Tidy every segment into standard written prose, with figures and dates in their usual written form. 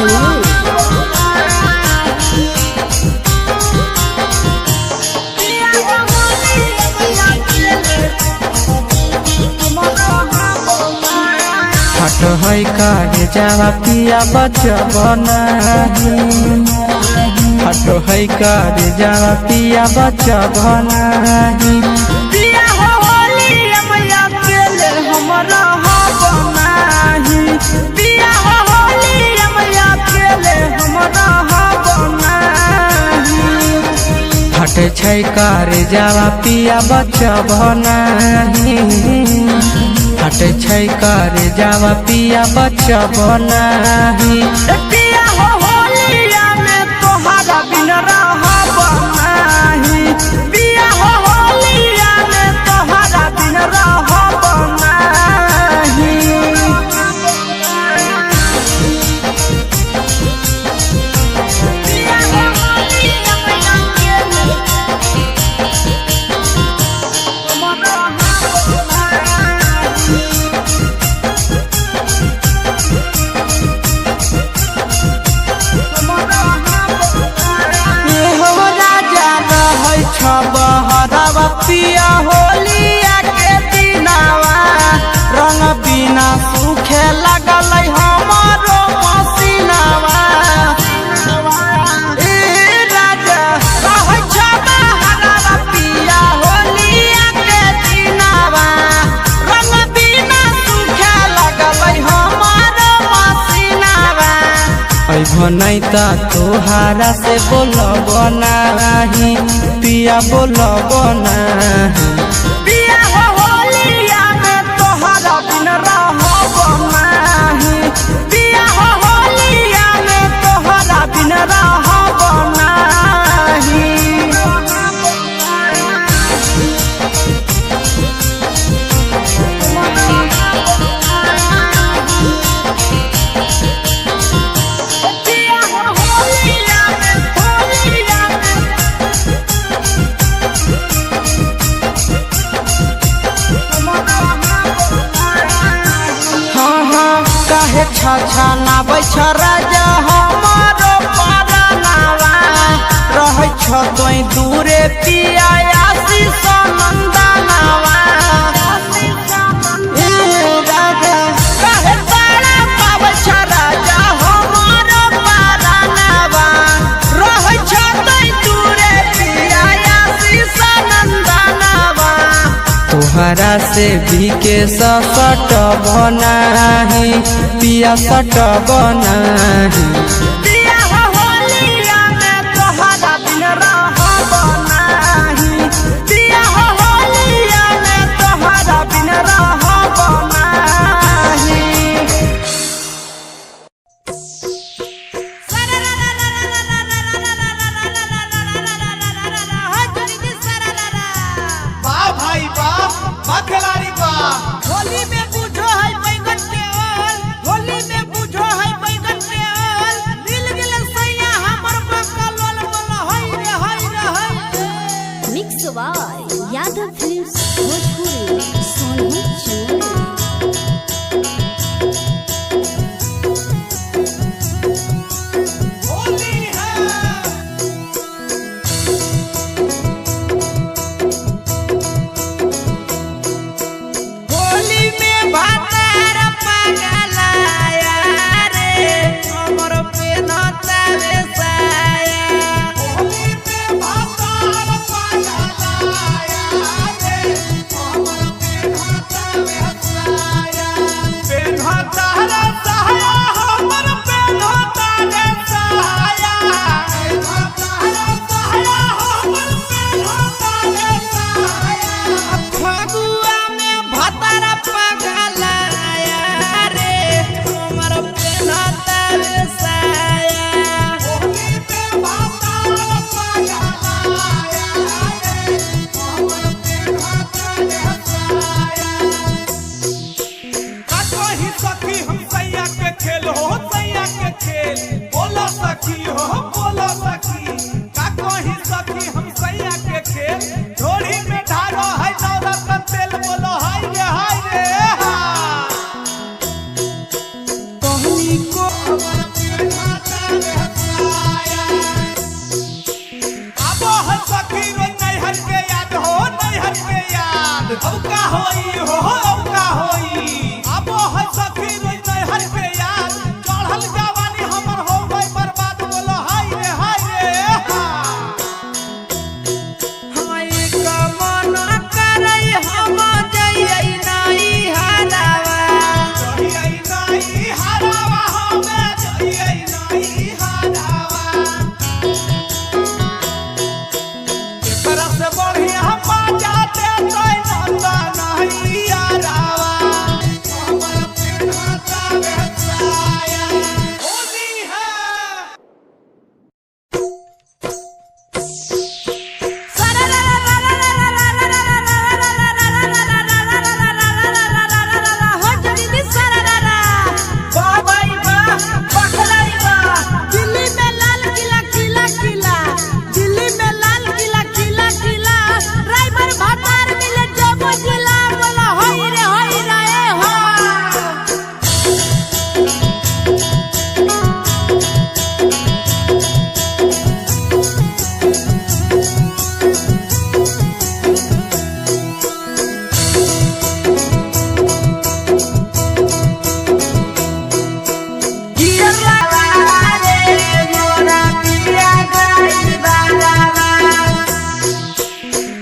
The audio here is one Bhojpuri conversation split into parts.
चैनल। हट है काहे जावा पिया बचबना हट है काहे जावा पिया बचबना पिया हो होली मैया केले हमरा बनाही पिया हो होली मैया केले हमरा बनाही हट छै काहे जावा पिया बचबना हट छै काहे जावा पिया बचबना पिया हो होली में तोहरा बिन रहब नाही पिया हो होली में तोहरा बिन रहब नाही पिया हो होली मैया केले हमरा बहरावा पिया होलिया के दिनावा रंग बिना सूखे लगल हमारो पसीनावा ए राजा रहै छ बहरावा पिया होलिया के दिनावा रंग बिना सूखे लगल हमारो पसीनावा अइभो नहीं ता तोहारा से बोलब नाही पिया बोलब नाही पिया हो होलिया में तोहरा बिन रहब नाही पिया हो होलिया में तोहरा बिन रहब नाही पिया हो होलिया में हाँ हाँ काहे छा नाबै छ राजा हमारो परनावा रहै छ तोई दूरे पिया आशीष नंदनावा ए राजा काहे तारा पाबै छ राजा हमारो परनावा रहै छ तोई दूरे पिया आशीष नंदनावा तोहरा से भी के सट बनाही पिया सट बनाही पिया हो होलिया में तोहरा बिन रहब नाही पिया हो होलिया में तोहरा बिन रहब नाही वाह भाई वाह खिलाड़ी वाह होली में बुझो है बैगन के ओल होली में बुझो है बैगन के ओल दिल गिल सैया हमर बकलोल बोल हई रे mix by Yadav films Bhojpuri Soni channel. Holi है होली में भातार पगलाया रे हमर पे नचावे साया होली में भातार पगलाया रे हमर पेन्हता साया पेन्हता साया हमर पेन्हता साया पेन्हता साया हमर पेन्हता साया फगुआ में भातार पगलाया रे हमर पे नचावे साया होली में भातार पगलाया रे हमर पेन्हता साया का कही सखी हम सैया के खेल हो सैया के खेल बोलो सखी हो बोलो सखी का कही सखी हम सैया के खेल झोली में ढारो है नौरत्न तेल बोलो हाय रे हा कहनी को हमर पेन्हता अब है सखी रोज नैहर के याद हो नैहर के याद अब का होई हो अब का होई अब है सखी रोज नैहर के याद चढ़ल जवानी हमर हो गई बर्बाद बोलो हाय रे हाय का मन करई हम जइयै नहीं हरावा जइयै नहीं हरावा हमें जइयै नहीं हरावा एकरा से बढ़िया हम जाते तोय नंदा नहीं हरावा हमर प्रेमता बेचाया होली है हो जल्दी सररा वाह भाई वाह पखलाई वाह दिल्ली में लाल किला किला किला दिल्ली में लाल किला किला किला ड्राइवर भातार मिले जबो जिला बोला होई रे ए हो गियर लगा रे मोरा पिया गई बालावा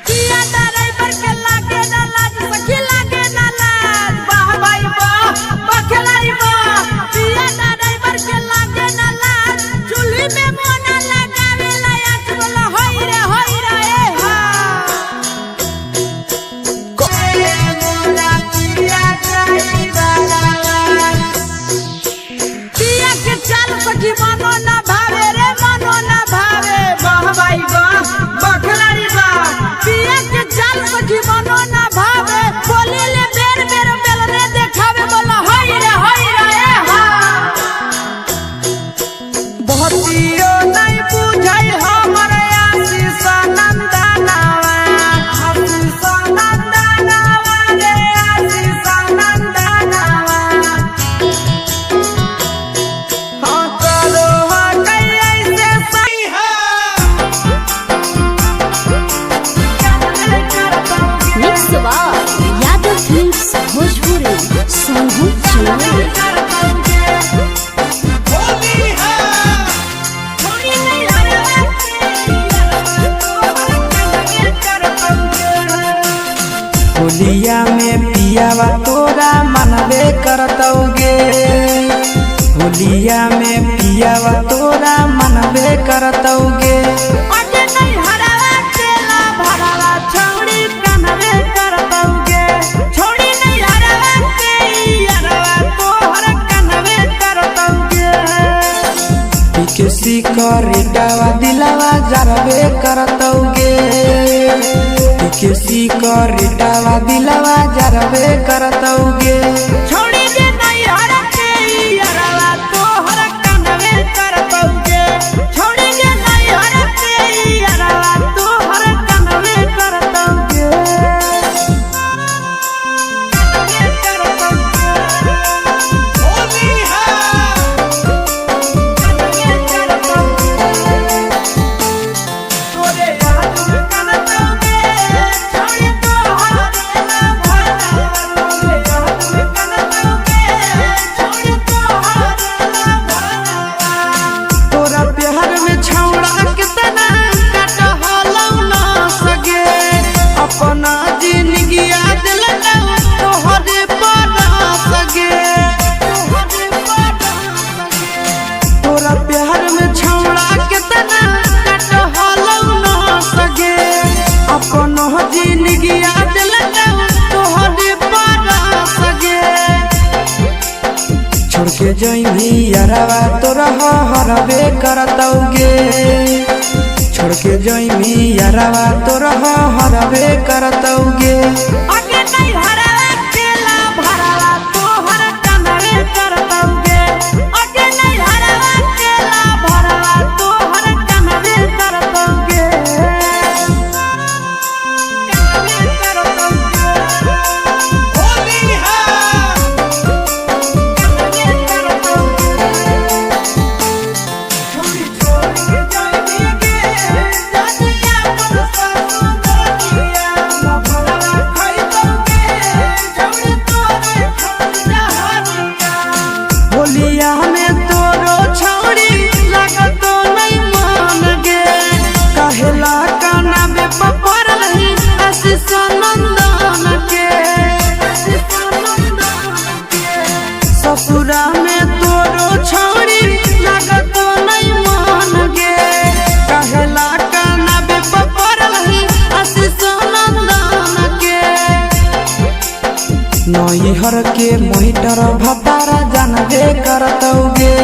पिया ड्राइवर के लागे ना लाज सखी लागे ना लाज वाह भाई वाह पखलाई वाह पिया ड्राइवर के लागे ना लाज चूल्ही में मोना लगावे लाया बोला होई रे ए हा मोरा पिया गई बालावा पिया के चाल सखी मानो ना भावे रे मानो ना भावे वाह भाई वाह बखलारी वाह पिया के चाल सखी मानो ना भावे बोले ले बेर बेर बेल रे देखावे बोला होई रे ए हा बहुतियो नहीं बुझाई हमर आशीष नंदनावा आशीष नंदनावा रे आशीष नंदनावा हाँ करो हाँ कैसे सही मिक्स बार यादव फिल्म्स भोजपुरी सोनू चुनाव होली है होलिया में पियावा तोरा मनबे करतौगे होलिया में पियावा तोरा मनबे करतौगे अजे नहीं हरावा केला भरावा छौड़ी कनवे करतौगे छौड़ी नहीं हरावा के यारवा तोहर कनवे करतौगे किसी करेटावा दिलावा जरबे करतौगे किसी करेटावा दिलावा जरबे करतौगे छौड़ी जे नहीं हरा के यारवा तोहर कनवे करतौगे छौड़ी जे नहीं हरा के यारवा तोहर कनवे करतौगे होली है तोरे याद में कनतौगे छौड़ी तोहर देला भरावा तोरे याद में कनतौगे छौड़ी तोहर देला भरावा तोरा प्यार में छौड़ा कितना काट हलौ ना सगे अपना जिंदगी दिल तोहरे पर सगे तोरा प्यार में छौड़ा कितना काट हलौ ना सगे अपना जिंदगी दिल तोहरे पर सगे छोड़ के जइनी यारवा तोरा हरबे करतौगे छोड़ के जइनी यारवा तोरा हरबे करतौगे अगे नहीं हरावा केला भरावा तोहर कनवे करतौगे अगे नहीं हरावा केला भरावा तोहर कनवे करतौगे नैहर के मोहिटर भतारा जानबे करतौगे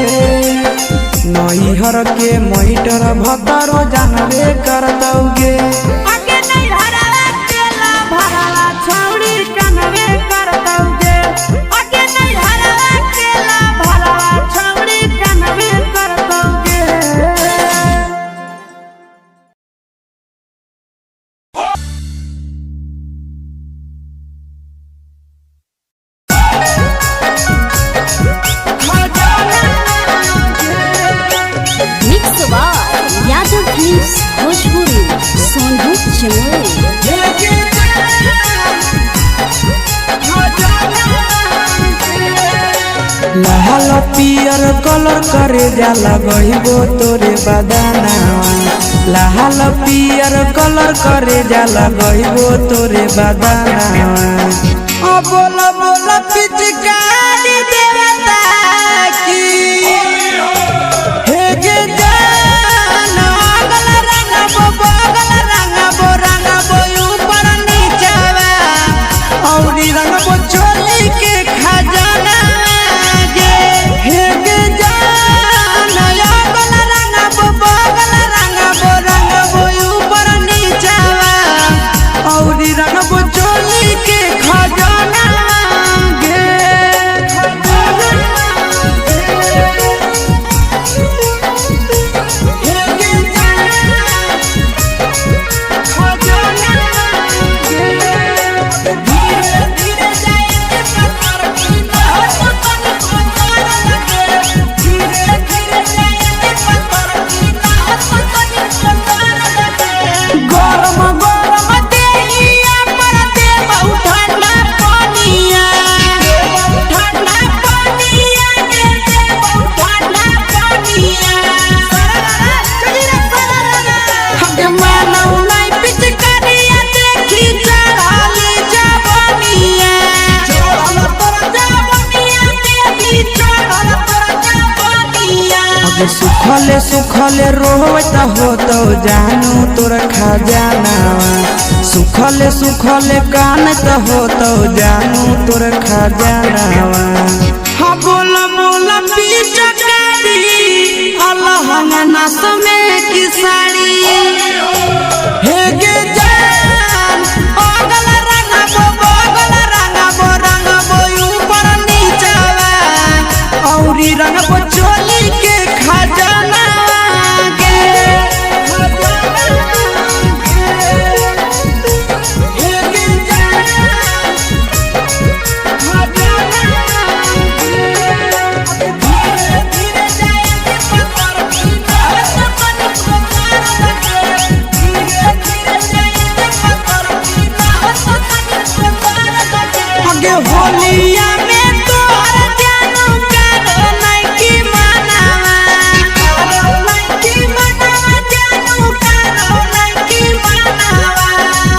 नैहर के मोहिटर भतारो जानबे करतौगे आगे नहीं हराला केला भराला छौड़ी जानबे करतौगे आगे नहीं हराला केला भराला छौड़ी जानबे करतौगे mix by Yadav films Bhojpuri Sonu Chamoli. लाल पियर कलर करे जाला गहिबो तोरे बदानावा लाल पियर कलर करे जाला गहिबो तोरे बदानावा ओ बोला बोला पिचकारी देवता की हे गे जान अगल रंगबो बगल रंगबो रंगबो ऊपर नीचवा औरी रंगबो चोली के खजाना गे हे गे जान अगल रंगबो बगल रंगबो रंगबो ऊपर नीचवा औरी रंगबो चोली के खजाना गे हे गे जान खजाना गे धीरे धीरे जाएंगे पत्थर की नाव पत्थर लगे धीरे धीरे जाएंगे पत्थर की नाव पत्थर लगे गरम गरम देहिया पर देबौ ठंडा पानिया देबौ ठंडा पानिया के देबौ ठंडा पानिया सररा चली रे सररा हम मानौ नहीं पिचकारिया देखी चढ़ाली जवानिया चढ़ल तोर जवानिया देखी चढ़ल तोर जवानिया अब सुखले सुखले रोवत होतो जानू तोर खजानावा सुखले सुखले कानत होतो जानू तोर खजानावा हाँ बोला बोला पिचकारी अल्लाह नस में की साड़ी हे गे जान अगल रंगबो बगल रंगबो रंगबो ऊपर नीचवा औरी रंगबो चोली के खजाना गे हे गे जान धीरे धीरे जाएंगे पत्थर की नाव लगे धीरे धीरे जाएंगे पत्थर की नाव लगे आगे होलिया में तोर जानू करो नहीं की मनावा जानू करो नहीं की मनावा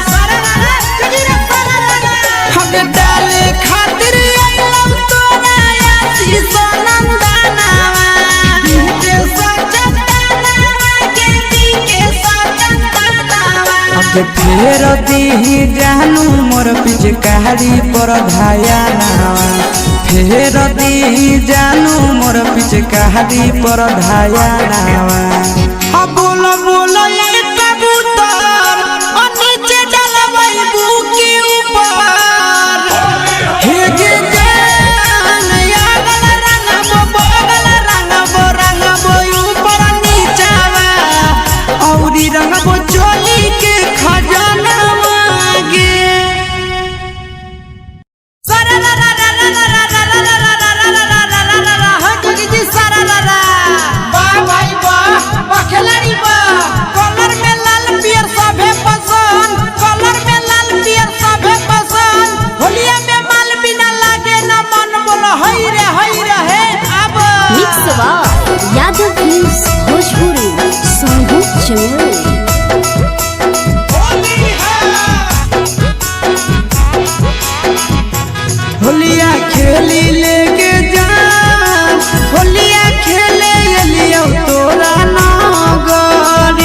सररा चली रे सररा हम डाले खातिर आइलम तोरा आसी सनंदनावा के सचतानावा के सचतानावा अब फेर दीही जानू मोर पिचकारी पर धायानावा फेर दीही जानू मोर पिचकारी पर धायानावा अब बोलो बोलो ये कबूतर और नीचे डलवाई बुकी ऊपर हे गे जान अगल रंगबो बगल रंगबो रंगबो ऊपर नीचवा औरी रंगबो चोली के खजाना गे mix by Yadav films Bhojpuri Sonu Chamoli. होलिया खेली लेके जान होलिया खेले एलियो तोरा नगरी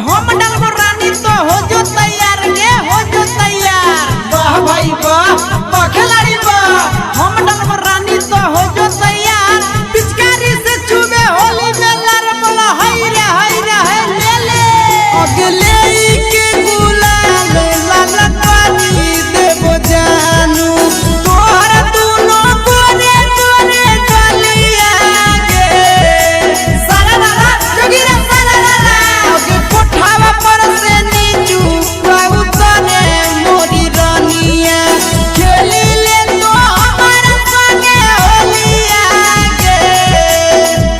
हम डालबो रानी तो हो जो तैयार गे हो जो तैयार वाह भाई वाह खिलाड़ी वाह हम डालबो रानी तो हो जो तैयार पिचकारी से छुबे होली में लर बोला हाय रे हाय ले ले अगले के गुलाल लाल पानी देबो जानू तोहर दुनो गोरे गोरे गलिया गे सारा जोगिरा सारा अगे कोठावा पर से नीचू बाबू तने मोरी रानिया खेली ले तो हमारा संगे होलिया गे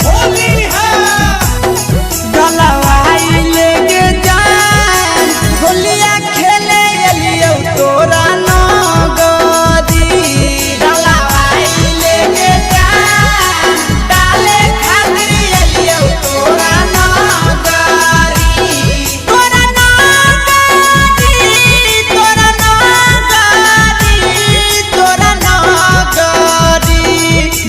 होली है गलवाई लेके जान होलिया खेले एलियो तोरा नगरी गलवाई लेके जान डाले खातिर एलियो तोरा नगरी तोरा नगरी तोरा नगरी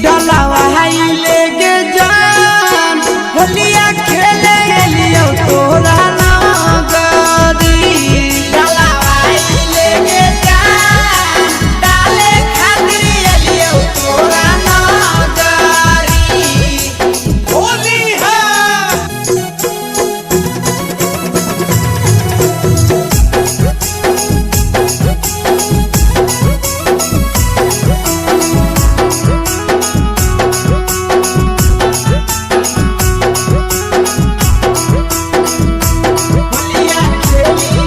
गलवाई लेके जान होलिया खेले एलियो तोरा नगरी गलवाई लेके जान डाले खातिर एलियो तोरा नगरी होली है होलिया खेले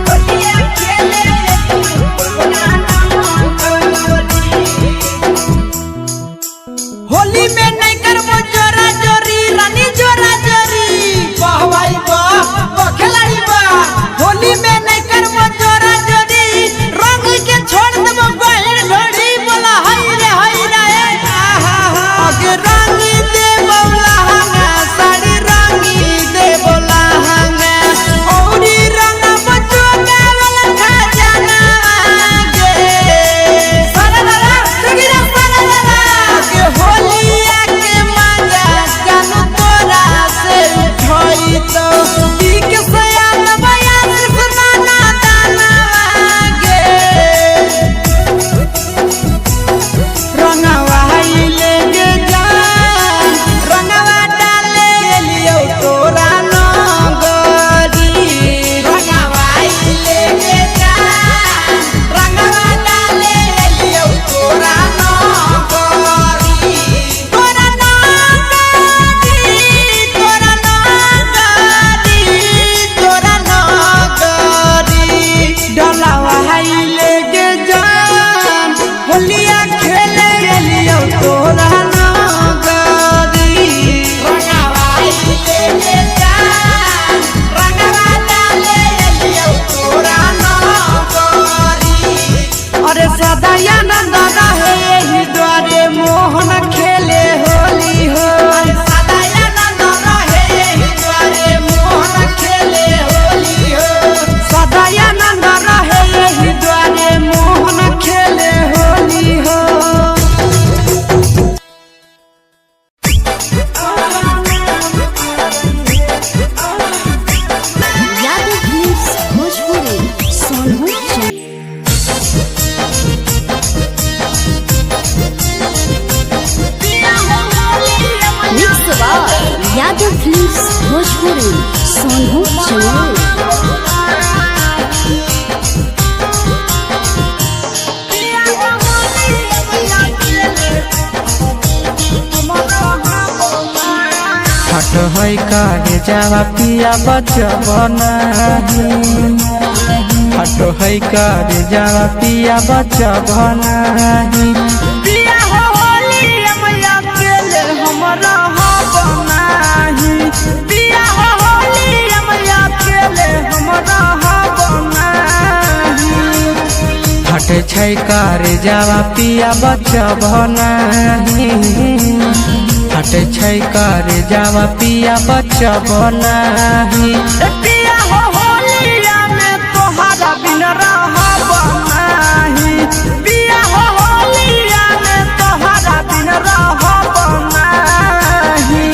होलिया खेले होली में नहीं करबो जोरा जोरी रानी जोरा जोरी वाह भाई वाह खिलाड़ी वाह होली में नहीं करबो जोरा जोरी रंग के छोड़ देबो बहन ढोड़ी बोला हाय रे आहा अगे रंगी दे लहंगा साड़ी रंगी दे लहंगा औरी रंग बचो गावल खजाना गे सारा जोगिरा सारा के होलिया के मजा जानू तोरा से उठई तो ई के सयान बयान सुनाना दाना गे रंगवा लेके जान रंगवा डाले एलियो तोरा नगरी रंगवा लेके जान रंगवा डाले एलियो तोरा नगरी तोरा नगरी तोरा नगरी डलवा लेके जान होलिया खेले एलियो तोरा नगरी रंगवा लेके जान रंगवा डाले एलियो तोरा नगरी अरे सदाया नंद रहे ही द्वारे मोहन खेले होली हो सदाया नंद रहे ही द्वारे मोहन खेले होली हो सदाया नंद रहे ही द्वारे मोहन खेले होली हो Yadav films Bhojpuri Sonu mix by Yadav films Bhojpuri Sonu Chauhan हट है कारे जावा पिया बचबना हट है कारे जावा पिया बचबना पिया हो होली मैया केले हमरा बनाही पिया हो होली मैया केले हमरा बनाही हट छै कारे जावा पिया बचबना हट छै कारे जावा पिया बचबना पिया हो होलिया में तोहरा बिन रहब नाही पिया हो होलिया में तोहरा बिन रहब नाही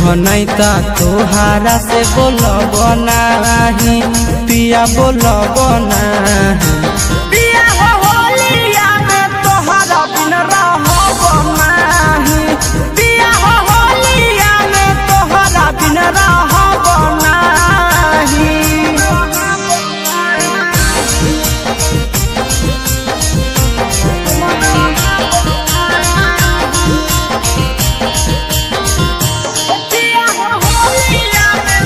नहीं ता तोहारा से बोलब नाही पिया बोलब नाही। पिया हो होलिया में तोहरा बिन रहब नाही। पिया हो होलिया में तोहरा बिन रहब नाही। पिया हो होलिया में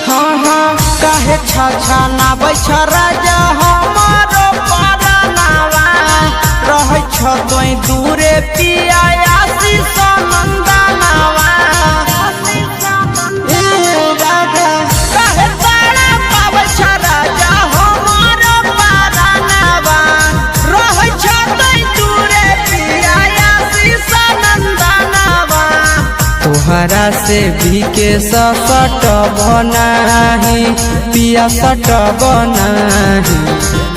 हाँ हाँ काहे छा नाबै छ राजा हमारो परनावा रहै छ तोई दूरे पिया आशीष नंदनावा। ए राजा काहे तारा पाबै छ राजा हमारो परनावा रहै छ तोई दूरे पिया आशीष नंदनावा। तोहरा से भी के सट बनाही पिया सट बनाही।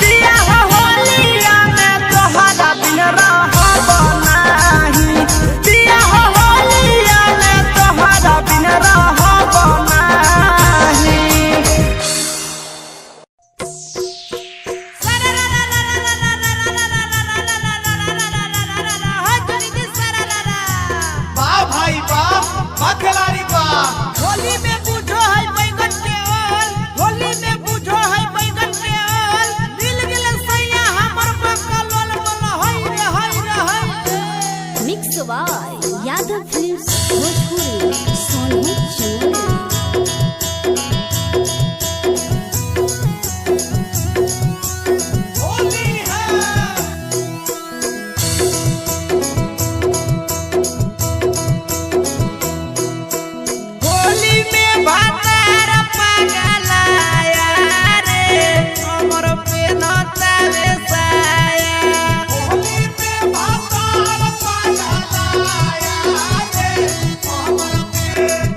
पिया हो होलिया में तोहरा बिन रहब नाही। पिया हो होलिया में तोहरा बिन रहब नाही। वाह भाई वाह, वाह खिलाड़ी वाह। होली में बुझो है बैगन के ओल, होली में बुझो है बैगन के ओल। दिल गिल सैया हमर बकल ओल बोल होई रे होई रे होई। Mix by Yadav films Bhojpuri Sonu Chandan.